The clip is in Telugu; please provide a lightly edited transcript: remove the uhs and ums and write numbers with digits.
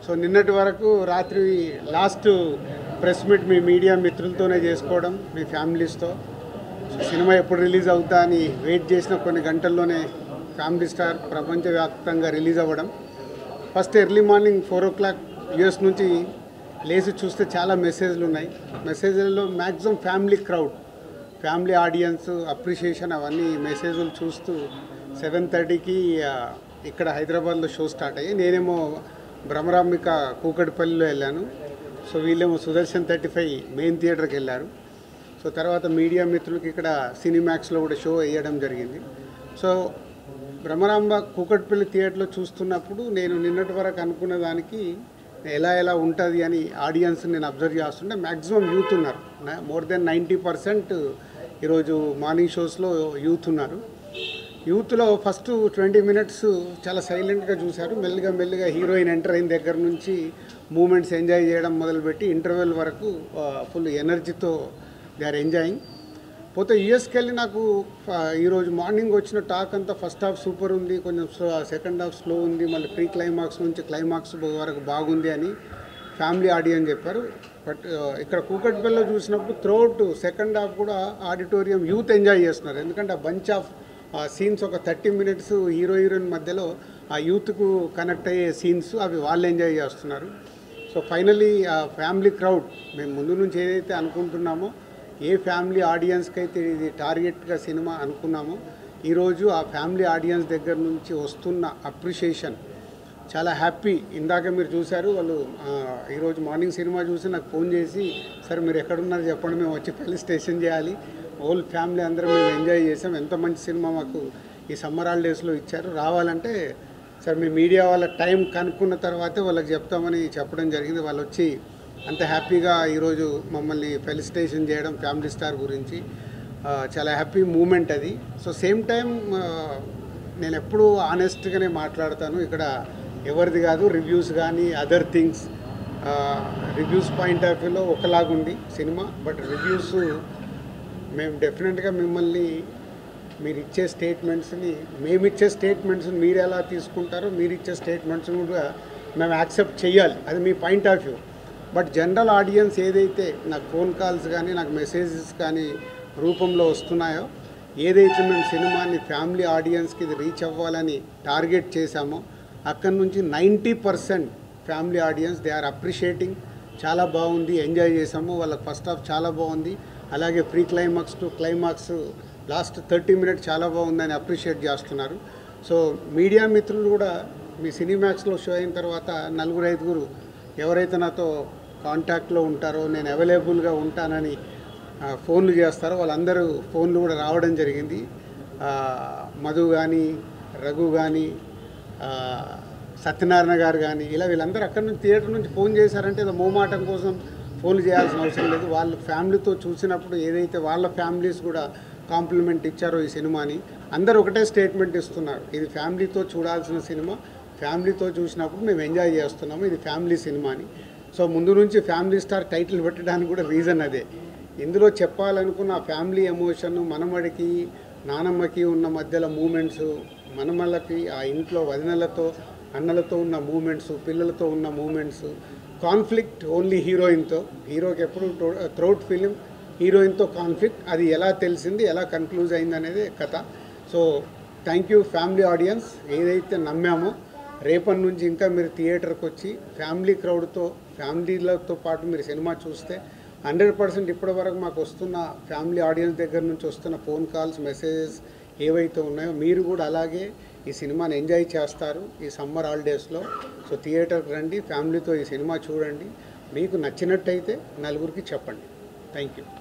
సో నిన్నటి వరకు రాత్రి last press meet me media మిత్రులతోనే చేసుకోవడం, మీ ఫ్యామిలీస్తో. సినిమా ఎప్పుడు రిలీజ్ అవుతా అని వెయిట్ చేసిన కొన్ని గంటల్లోనే ఫ్యామిలీ స్టార్ ప్రపంచవ్యాప్తంగా రిలీజ్ అవ్వడం. First early morning 4 o'clock US నుంచి లేచి చూస్తే చాలా మెసేజ్లు ఉన్నాయి. మెసేజ్లలో maximum family crowd, family audience appreciation అవన్నీ మెసేజ్లు చూస్తూ 7:30కి ఇక్కడ హైదరాబాద్లో షో స్టార్ట్ అయ్యి, నేనేమో భ్రమరాంబిక కూకట్పల్లిలో వెళ్ళాను. సో వీళ్ళేమో సుదర్శన్ 35 మెయిన్ థియేటర్కి వెళ్ళారు. సో తర్వాత మీడియా మిత్రులకి ఇక్కడ సినిమాక్స్లో కూడా షో వేయడం జరిగింది. సో భ్రమరాంబ కూకట్పల్లి థియేటర్లో చూస్తున్నప్పుడు నేను నిన్నటి వరకు అనుకున్న దానికి ఎలా ఉంటుంది అని ఆడియన్స్ నేను అబ్జర్వ్ చేస్తుంటే మ్యాక్సిమం యూత్ ఉన్నారు. మోర్ దెన్ 90% ఈరోజు మార్నింగ్ షోస్లో యూత్ ఉన్నారు. యూత్లో ఫస్ట్ 20 minutes చాలా సైలెంట్గా చూశారు. మెల్లిగా హీరోయిన్ ఎంటర్ అయిన దగ్గర నుంచి మూమెంట్స్ ఎంజాయ్ చేయడం మొదలుపెట్టి ఇంటర్వెల్ వరకు ఫుల్ ఎనర్జీతో దే ఆర్ ఎంజాయింగ్. పోతే యూఎస్కి వెళ్ళి నాకు ఈరోజు మార్నింగ్ వచ్చిన టాక్ అంతా ఫస్ట్ హాఫ్ సూపర్ ఉంది, కొంచెం సెకండ్ హాఫ్ స్లో ఉంది, మళ్ళీ ప్రీ క్లైమాక్స్ నుంచి క్లైమాక్స్ వరకు బాగుంది అని ఫ్యామిలీ ఆడియన్స్ చెప్పారు. బట్ ఇక్కడ కూకట్పల్లిలో చూసినప్పుడు త్రూఅవుట్ సెకండ్ హాఫ్ కూడా ఆడిటోరియం యూత్ ఎంజాయ్ చేస్తున్నారు. ఎందుకంటే ఆ బంచ్ ఆఫ్ సీన్స్ ఒక 30 minutes హీరోయిన్ మధ్యలో ఆ యూత్కు కనెక్ట్ అయ్యే సీన్స్ అవి వాళ్ళు ఎంజాయ్ చేస్తున్నారు. సో ఫైనలీ ఆ ఫ్యామిలీ క్రౌడ్ మేము ముందు నుంచి ఏదైతే అనుకుంటున్నామో, ఏ ఫ్యామిలీ ఆడియన్స్కి అయితే ఇది టార్గెట్గా సినిమా అనుకున్నామో, ఈరోజు ఆ ఫ్యామిలీ ఆడియన్స్ దగ్గర నుంచి వస్తున్న అప్రిషియేషన్ చాలా హ్యాపీ. ఇందాక మీరు చూశారు, వాళ్ళు ఈరోజు మార్నింగ్ సినిమా చూసి నాకు ఫోన్ చేసి, సార్ మీరు ఎక్కడున్నారు చెప్పండి, మేము వచ్చి పెళ్లి స్టేషన్ చేయాలి, హోల్ ఫ్యామిలీ అందరం మేము ఎంజాయ్ చేసాం, ఎంత మంచి సినిమా మాకు ఈ సమ్మర్ హాలిడేస్లో ఇచ్చారు, రావాలంటే సార్ మీ మీడియా వాళ్ళ టైం కనుక్కున్న తర్వాతే వాళ్ళకి చెప్తామని చెప్పడం జరిగింది. వాళ్ళు వచ్చి అంత హ్యాపీగా ఈరోజు మమ్మల్ని ఫెలిసిటేషన్ చేయడం ఫ్యామిలీ స్టార్ గురించి చాలా హ్యాపీ మూమెంట్ అది. సో సేమ్ టైం నేను ఎప్పుడూ ఆనెస్ట్గానే మాట్లాడతాను. ఇక్కడ ఎవరిది కాదు రివ్యూస్ కానీ other things. Reviews point of వ్యూలో ఒకలాగుంది సినిమా, బట్ రివ్యూస్ మేము డెఫినెట్గా మిమ్మల్ని మీరు ఇచ్చే స్టేట్మెంట్స్ని, మేమిచ్చే స్టేట్మెంట్స్ని మీరు ఎలా తీసుకుంటారో మీరు ఇచ్చే స్టేట్మెంట్స్ని కూడా మేము యాక్సెప్ట్ చేయాలి, అది మీ point of view. But general audience ఏదైతే నాకు ఫోన్ కాల్స్ కానీ నాకు మెసేజెస్ కానీ రూపంలో వస్తున్నాయో, ఏదైతే మేము సినిమాని ఫ్యామిలీ ఆడియన్స్కి ఇది రీచ్ అవ్వాలని టార్గెట్ చేశామో, అక్కడి నుంచి 90% family audience they are appreciating. చాలా బాగుంది, ఎంజాయ్ చేసాము, వాళ్ళకి ఫస్ట్ హాఫ్ చాలా బాగుంది, అలాగే pre climax to climax last 30 minutes చాలా బాగుందని అప్రిషియేట్ చేస్తున్నారు. సో మీడియా మిత్రులు కూడా మీ సినిమాక్స్లో షో అయిన తర్వాత 4-5 ఎవరైతే నాతో కాంటాక్ట్లో ఉంటారో, నేను అవైలబుల్గా ఉంటానని ఫోన్లు చేస్తారో, వాళ్ళందరూ ఫోన్లు కూడా రావడం జరిగింది. మధు కానీ, రఘు కానీ, సత్యనారాయణ గారు కానీ, ఇలా వీళ్ళందరూ అక్కడి నుంచి థియేటర్ నుంచి ఫోన్ చేశారంటే ఏదో మోమాటం కోసం ఫోన్లు చేయాల్సిన అవసరం లేదు. వాళ్ళ ఫ్యామిలీతో చూసినప్పుడు ఏదైతే వాళ్ళ ఫ్యామిలీస్ కూడా కాంప్లిమెంట్ ఇచ్చారో ఈ సినిమాని, అందరూ ఒకటే స్టేట్మెంట్ ఇస్తున్నారు, ఇది ఫ్యామిలీతో చూడాల్సిన సినిమా, ఫ్యామిలీతో చూసినప్పుడు మేము ఎంజాయ్ చేస్తున్నాము, ఇది ఫ్యామిలీ సినిమా అని. సో ముందు నుంచి ఫ్యామిలీ స్టార్ టైటిల్ పెట్టడానికి కూడా రీజన్ అదే. ఇందులో చెప్పాలనుకున్న ఆ ఫ్యామిలీ ఎమోషన్, మనమడికి నానమ్మకి ఉన్న మధ్యలో మూమెంట్స్, మనమళ్ళకి ఆ ఇంట్లో వదినలతో అన్నలతో ఉన్న మూమెంట్స్, పిల్లలతో ఉన్న మూమెంట్స్, కాన్ఫ్లిక్ట్ ఓన్లీ హీరోయిన్తో, హీరోకి ఎప్పుడు త్రౌట్ ఫిలిం హీరోయిన్తో కాన్ఫ్లిక్ట్, అది ఎలా తెలిసింది, ఎలా కన్క్లూజ్ అయింది అనేది కథ. So thank you family audience, ఏదైతే నమ్మామో రేపటి నుంచి ఇంకా మీరు థియేటర్కి వచ్చి ఫ్యామిలీ క్రౌడ్తో, ఫ్యామిలీలతో పాటు మీరు సినిమా చూస్తే 100% ఇప్పటి వరకు మాకు వస్తున్న ఫ్యామిలీ ఆడియన్స్ దగ్గర నుంచి వస్తున్న ఫోన్ కాల్స్, మెసేజెస్ ఏవైతే ఉన్నాయో, మీరు కూడా అలాగే ఈ సినిమాని ఎంజాయ్ చేస్తారు ఈ సమ్మర్ హాలిడేస్లో. సో థియేటర్కి రండి, ఫ్యామిలీతో ఈ సినిమా చూడండి, మీకు నచ్చినట్టయితే 4 చెప్పండి. Thank you.